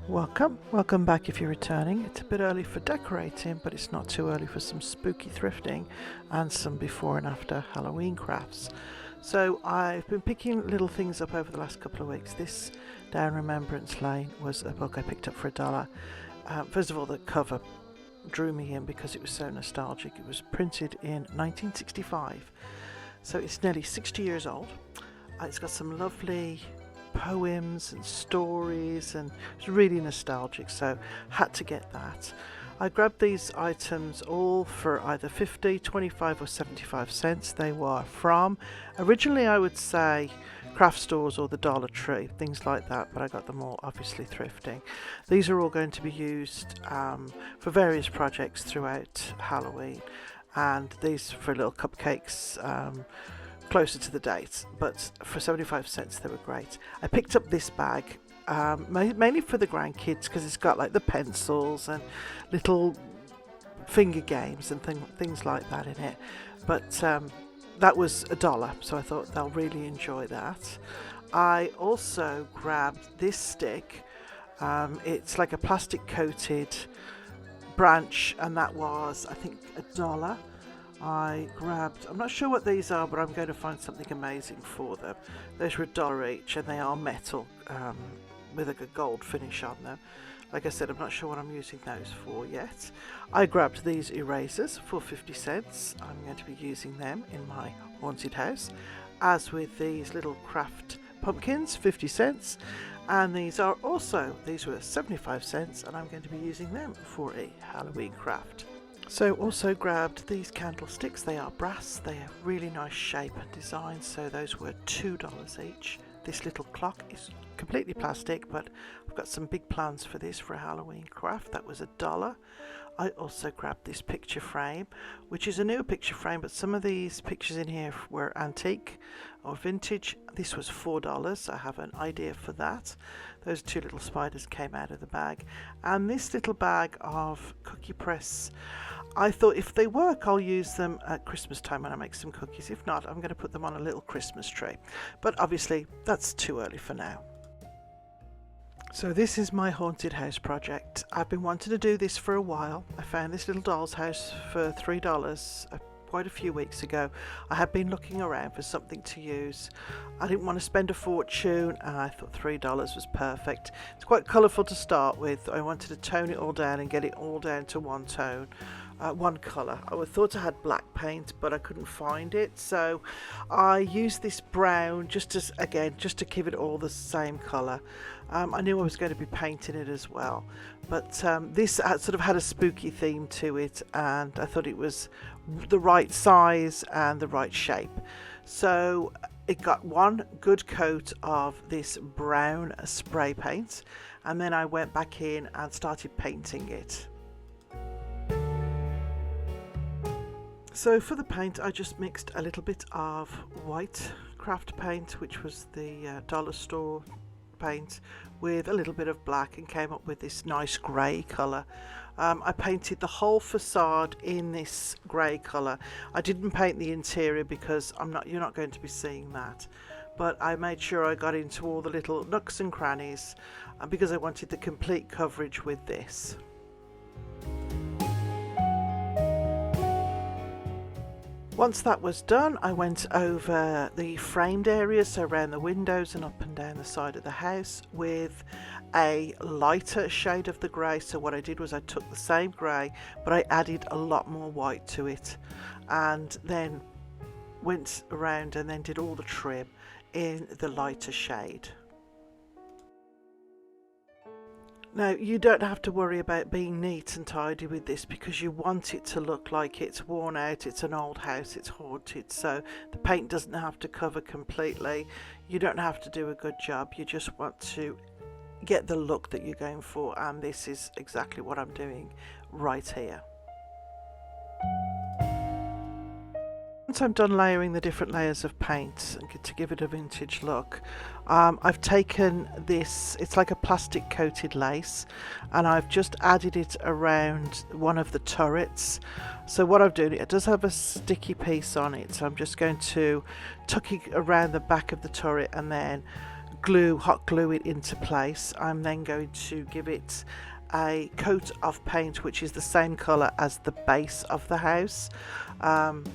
Welcome back if you're returning. It's a bit early for decorating, but it's not too early for some spooky thrifting and some before and after Halloween crafts. So I've been picking little things up over the last couple of weeks. This Down Remembrance Lane was a book I picked up for $1. First of all, the cover drew me in because it was so nostalgic. It was printed in 1965, so it's nearly 60 years old. It's got some lovely poems and stories, and it's really nostalgic, so had to get that. I grabbed these items all for either 50, 25 or 75 cents. They were from, originally I would say, craft stores or the Dollar Tree, things like that, but I got them all obviously thrifting. These are all going to be used for various projects throughout Halloween, and these for little cupcakes closer to the date, but for 75 cents they were great. I picked up this bag mainly for the grandkids because it's got like the pencils and little finger games and things like that in it, but that was $1, so I thought they'll really enjoy that. I also grabbed this stick. It's like a plastic coated branch, and that was I think $1. I grabbed, I'm not sure what these are, but I'm going to find something amazing for them. Those were $1 each, and they are metal with a gold finish on them. Like I said, I'm not sure what I'm using those for yet. I grabbed these erasers for 50 cents. I'm going to be using them in my haunted house, as with these little craft pumpkins, 50 cents. And these were 75 cents, and I'm going to be using them for a Halloween craft. So also grabbed these candlesticks. They are brass, they have really nice shape and design, so those were $2 each. This little clock is completely plastic, but I've got some big plans for this for a Halloween craft. That was $1. I also grabbed this picture frame, which is a newer picture frame, but some of these pictures in here were antique or vintage. This was $4. I have an idea for that. Those two little spiders came out of the bag. And this little bag of cookie press, I thought if they work, I'll use them at Christmas time when I make some cookies. If not, I'm going to put them on a little Christmas tree. But obviously, that's too early for now. So this is my haunted house project. I've been wanting to do this for a while. I found this little doll's house for $3 quite a few weeks ago. I had been looking around for something to use. I didn't want to spend a fortune, and I thought $3 was perfect. It's quite colourful to start with. I wanted to tone it all down and get it all down to one tone. One colour. I thought I had black paint, but I couldn't find it, so I used this brown just to give it all the same colour. I knew I was going to be painting it as well, but this sort of had a spooky theme to it, and I thought it was the right size and the right shape. So it got one good coat of this brown spray paint, and then I went back in and started painting it. So for the paint, I just mixed a little bit of white craft paint, which was the dollar store paint, with a little bit of black, and came up with this nice grey colour. I painted the whole facade in this grey colour. I didn't paint the interior because you're not going to be seeing that. But I made sure I got into all the little nooks and crannies because I wanted the complete coverage with this. Once that was done, I went over the framed areas, so around the windows and up and down the side of the house, with a lighter shade of the grey. So what I did was I took the same grey, but I added a lot more white to it, and then went around and then did all the trim in the lighter shade. Now, you don't have to worry about being neat and tidy with this because you want it to look like it's worn out, it's an old house, it's haunted, so the paint doesn't have to cover completely. You don't have to do a good job, you just want to get the look that you're going for, and this is exactly what I'm doing right here. Once I'm done layering the different layers of paint to give it a vintage look, I've taken this, it's like a plastic coated lace, and I've just added it around one of the turrets. So what I've done, it does have a sticky piece on it, so I'm just going to tuck it around the back of the turret and then hot glue it into place. I'm then going to give it a coat of paint which is the same colour as the base of the house, and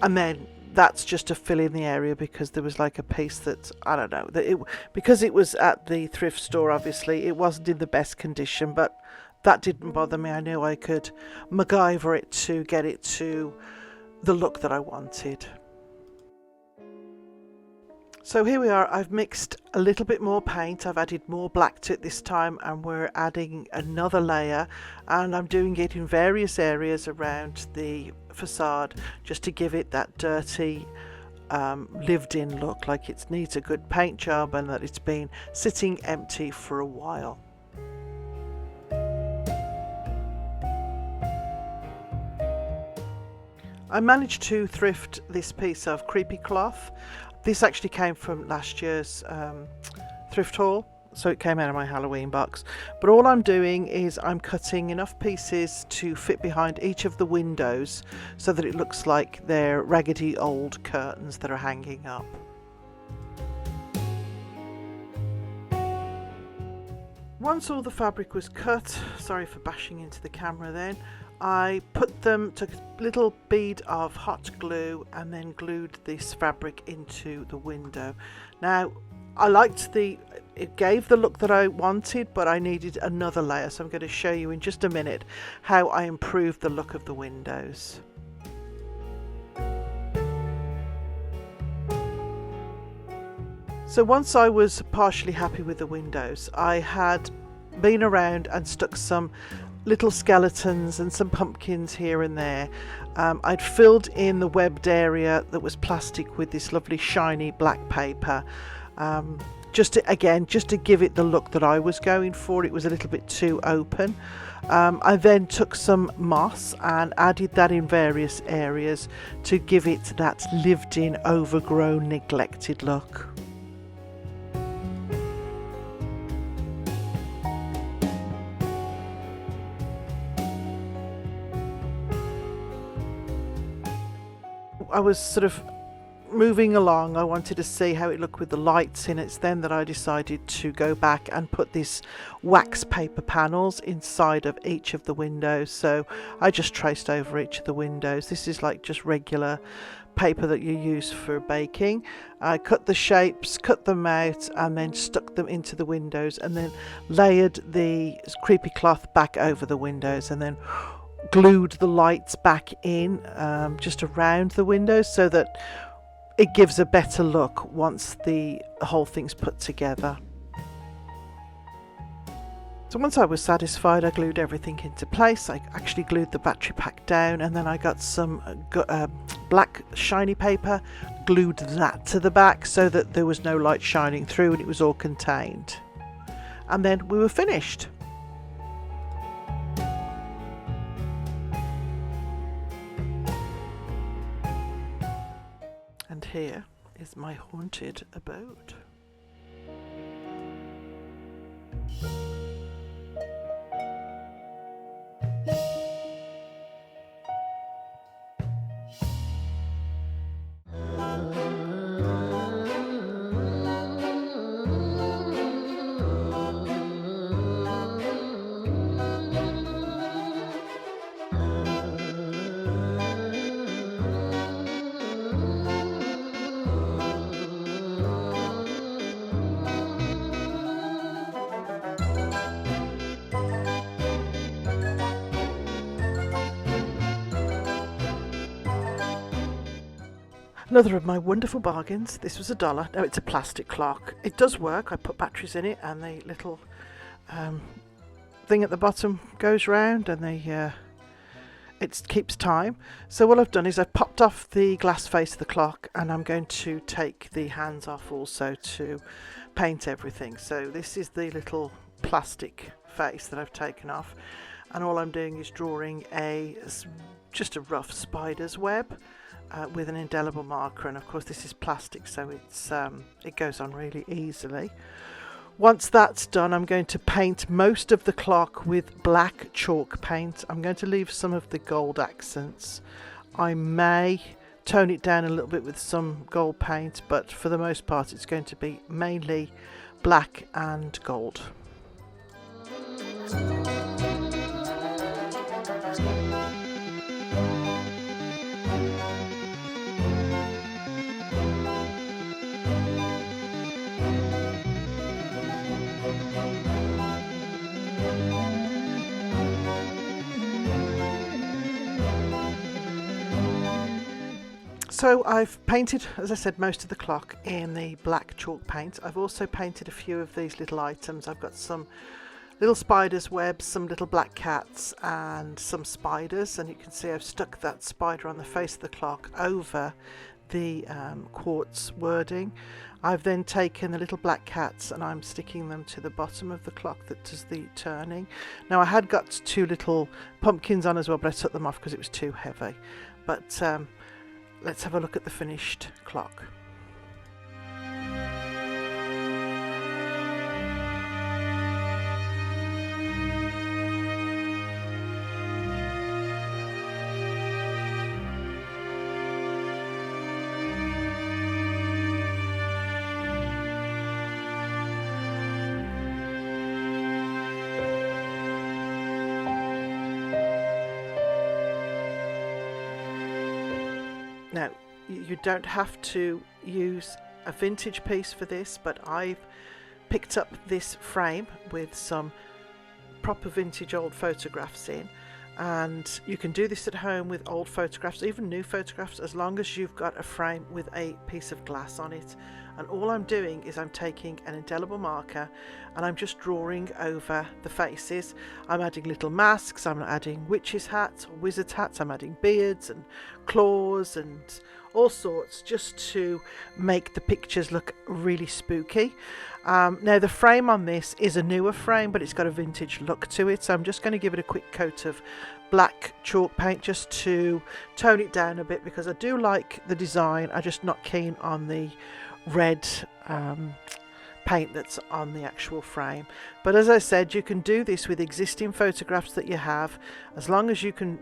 then that's just to fill in the area, because there was like a piece that, I don't know, because it was at the thrift store, obviously it wasn't in the best condition, but that didn't bother me. I knew I could MacGyver it to get it to the look that I wanted. So here we are. I've mixed a little bit more paint. I've added more black to it this time, and we're adding another layer, and I'm doing it in various areas around the facade just to give it that dirty lived in look, like it needs a good paint job and that it's been sitting empty for a while. I managed to thrift this piece of creepy cloth. This actually came from last year's thrift haul, so it came out of my Halloween box. But all I'm doing is I'm cutting enough pieces to fit behind each of the windows so that it looks like they're raggedy old curtains that are hanging up. Once all the fabric was cut, sorry for bashing into the camera then, I took a little bead of hot glue and then glued this fabric into the window. Now, I liked it gave the look that I wanted, but I needed another layer, so I'm going to show you in just a minute how I improved the look of the windows. So once I was partially happy with the windows, I had been around and stuck some little skeletons and some pumpkins here and there. I'd filled in the webbed area that was plastic with this lovely shiny black paper, just to give it the look that I was going for. It was a little bit too open. I then took some moss and added that in various areas to give it that lived in, overgrown, neglected look. I was sort of moving along. I wanted to see how it looked with the lights in. It's then that I decided to go back and put this wax paper panels inside of each of the windows. So I just traced over each of the windows. This is like just regular paper that you use for baking. I cut the shapes, cut them out, and then stuck them into the windows, and then layered the creepy cloth back over the windows, and then glued the lights back in just around the windows so that it gives a better look once the whole thing's put together. So once I was satisfied, I glued everything into place. I actually glued the battery pack down, and then I got some black shiny paper, glued that to the back so that there was no light shining through and it was all contained. And then we were finished. And here is my haunted abode. Another of my wonderful bargains. This was $1. Now it's a plastic clock. It does work. I put batteries in it, and the little thing at the bottom goes round, and it keeps time. So what I've done is I've popped off the glass face of the clock, and I'm going to take the hands off also to paint everything. So this is the little plastic face that I've taken off, and all I'm doing is drawing just a rough spider's web with an indelible marker, and of course this is plastic, so it goes on really easily. Once that's done, I'm going to paint most of the clock with black chalk paint. I'm going to leave some of the gold accents. I may tone it down a little bit with some gold paint, but for the most part it's going to be mainly black and gold. So I've painted, as I said, most of the clock in the black chalk paint. I've also painted a few of these little items. I've got some little spiders' webs, some little black cats and some spiders, and you can see I've stuck that spider on the face of the clock over the quartz wording. I've then taken the little black cats and I'm sticking them to the bottom of the clock that does the turning. Now I had got two little pumpkins on as well, but I took them off because it was too heavy. But let's have a look at the finished clock. Now, you don't have to use a vintage piece for this, but I've picked up this frame with some proper vintage old photographs in, and you can do this at home with old photographs, even new photographs, as long as you've got a frame with a piece of glass on it. And all I'm doing is I'm taking an indelible marker and I'm just drawing over the faces. I'm adding little masks, I'm adding witches' hats or wizards' hats, I'm adding beards and claws and all sorts, just to make the pictures look really spooky. Now the frame on this is a newer frame, but it's got a vintage look to it, so I'm just going to give it a quick coat of black chalk paint just to tone it down a bit, because I do like the design. I'm just not keen on the red paint that's on the actual frame. But as I said, you can do this with existing photographs that you have, as long as you can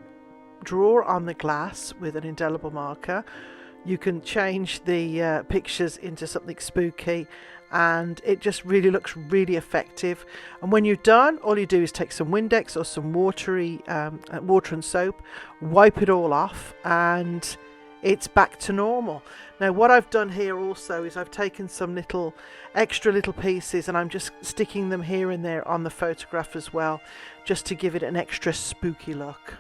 draw on the glass with an indelible marker. You can change the pictures into something spooky, and it just really looks really effective. And when you're done, all you do is take some Windex or some water and soap, wipe it all off, and it's back to normal. Now what I've done here also is I've taken some extra little pieces and I'm just sticking them here and there on the photograph as well, just to give it an extra spooky look.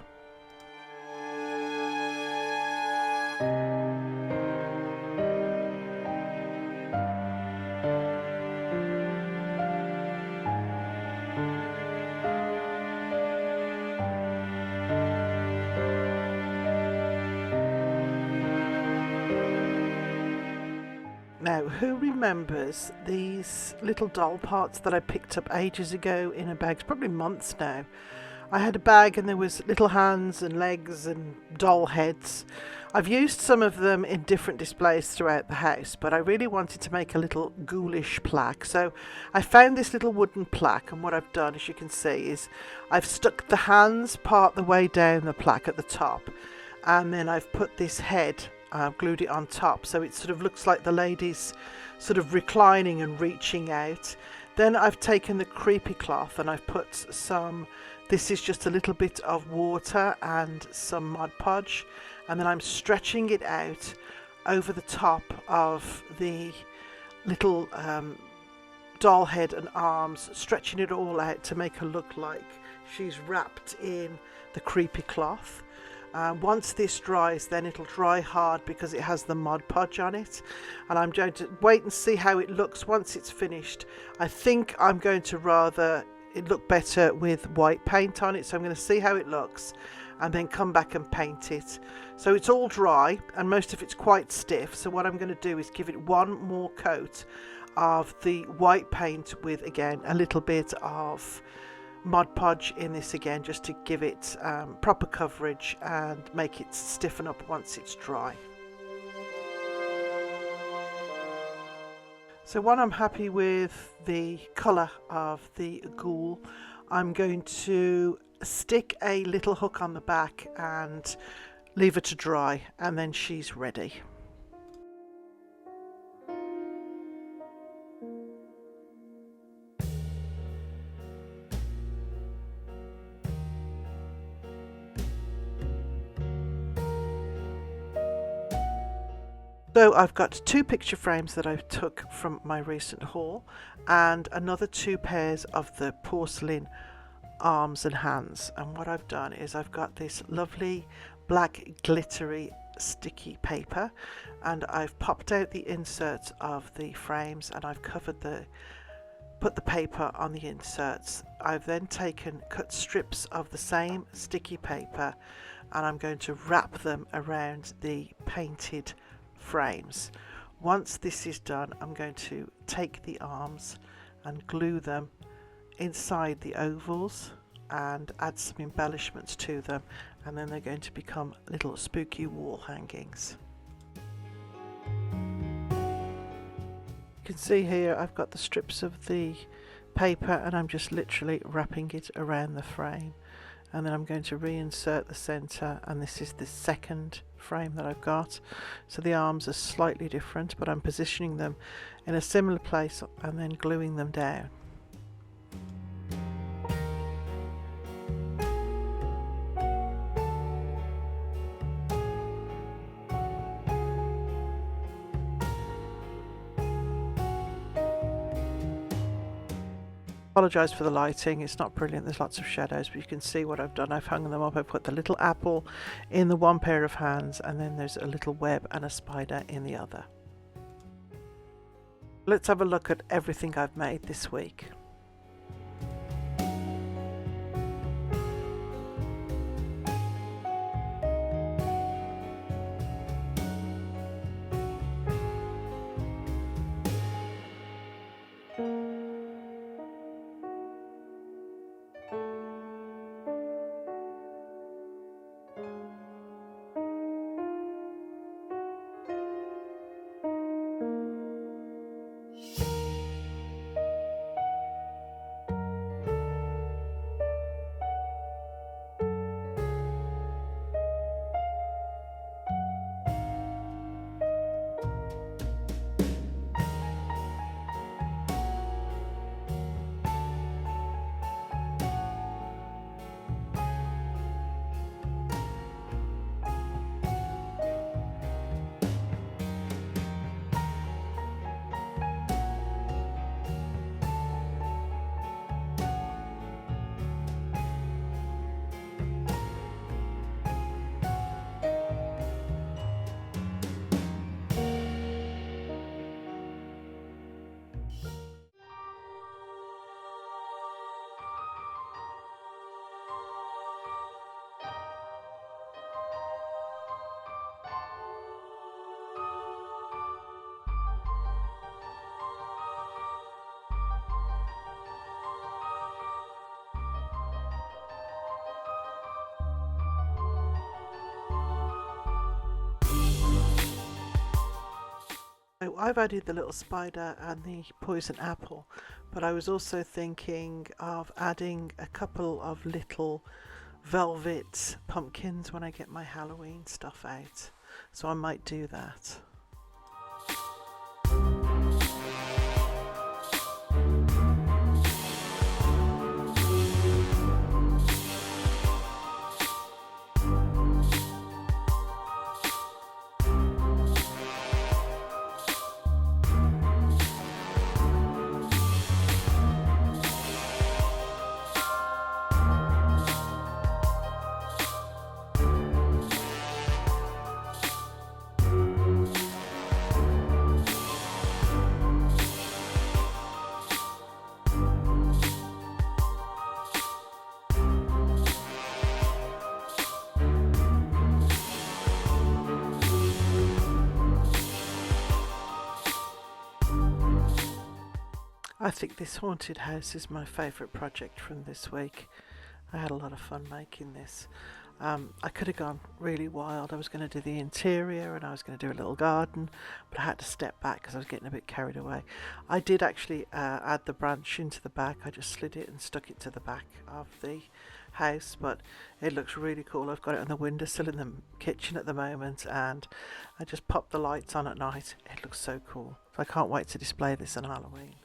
Now, who remembers these little doll parts that I picked up ages ago in a bag? It's probably months now. I had a bag and there was little hands and legs and doll heads. I've used some of them in different displays throughout the house, but I really wanted to make a little Ghoulish plaque. So I found this little wooden plaque, and what I've done, as you can see, is I've stuck the hands part the way down the plaque at the top, and then I've put this head, glued it on top, so it sort of looks like the lady's sort of reclining and reaching out. Then I've taken the creepy cloth and I've put some, this is just a little bit of water and some Mod Podge, and then I'm stretching it out over the top of the little doll head and arms, stretching it all out to make her look like she's wrapped in the creepy cloth. Once this dries, then it'll dry hard because it has the Mod Podge on it, and I'm going to wait and see how it looks once it's finished. I think I'm going to rather it look better with white paint on it, so I'm going to see how it looks and then come back and paint it. So it's all dry and most of it's quite stiff, so what I'm going to do is give it one more coat of the white paint with, again, a little bit of Mod Podge in this again, just to give it proper coverage and make it stiffen up once it's dry. So when I'm happy with the colour of the ghoul, I'm going to stick a little hook on the back and leave her to dry, and then she's ready. So I've got 2 picture frames that I took from my recent haul, and another 2 pairs of the porcelain arms and hands. And what I've done is I've got this lovely black glittery sticky paper, and I've popped out the inserts of the frames, and I've put the paper on the inserts. I've then cut strips of the same sticky paper, and I'm going to wrap them around the painted frames. Once this is done, I'm going to take the arms and glue them inside the ovals and add some embellishments to them, and then they're going to become little spooky wall hangings. You can see here I've got the strips of the paper, and I'm just literally wrapping it around the frame, and then I'm going to reinsert the center, and this is the second frame that I've got. So the arms are slightly different, but I'm positioning them in a similar place and then gluing them down. Apologise for the lighting, it's not brilliant, there's lots of shadows, but you can see what I've done. I've hung them up. I put the little apple in the one pair of hands, and then there's a little web and a spider in the other. Let's have a look at everything I've made this week. So I've added the little spider and the poison apple, but I was also thinking of adding a couple of little velvet pumpkins when I get my Halloween stuff out, so I might do that. I think this haunted house is my favourite project from this week. I had a lot of fun making this. I could have gone really wild. I was going to do the interior and I was going to do a little garden, but I had to step back because I was getting a bit carried away. I did actually add the branch into the back. I just slid it and stuck it to the back of the house, but it looks really cool. I've got it on the windowsill in the kitchen at the moment, and I just pop the lights on at night. It looks so cool. So I can't wait to display this on Halloween.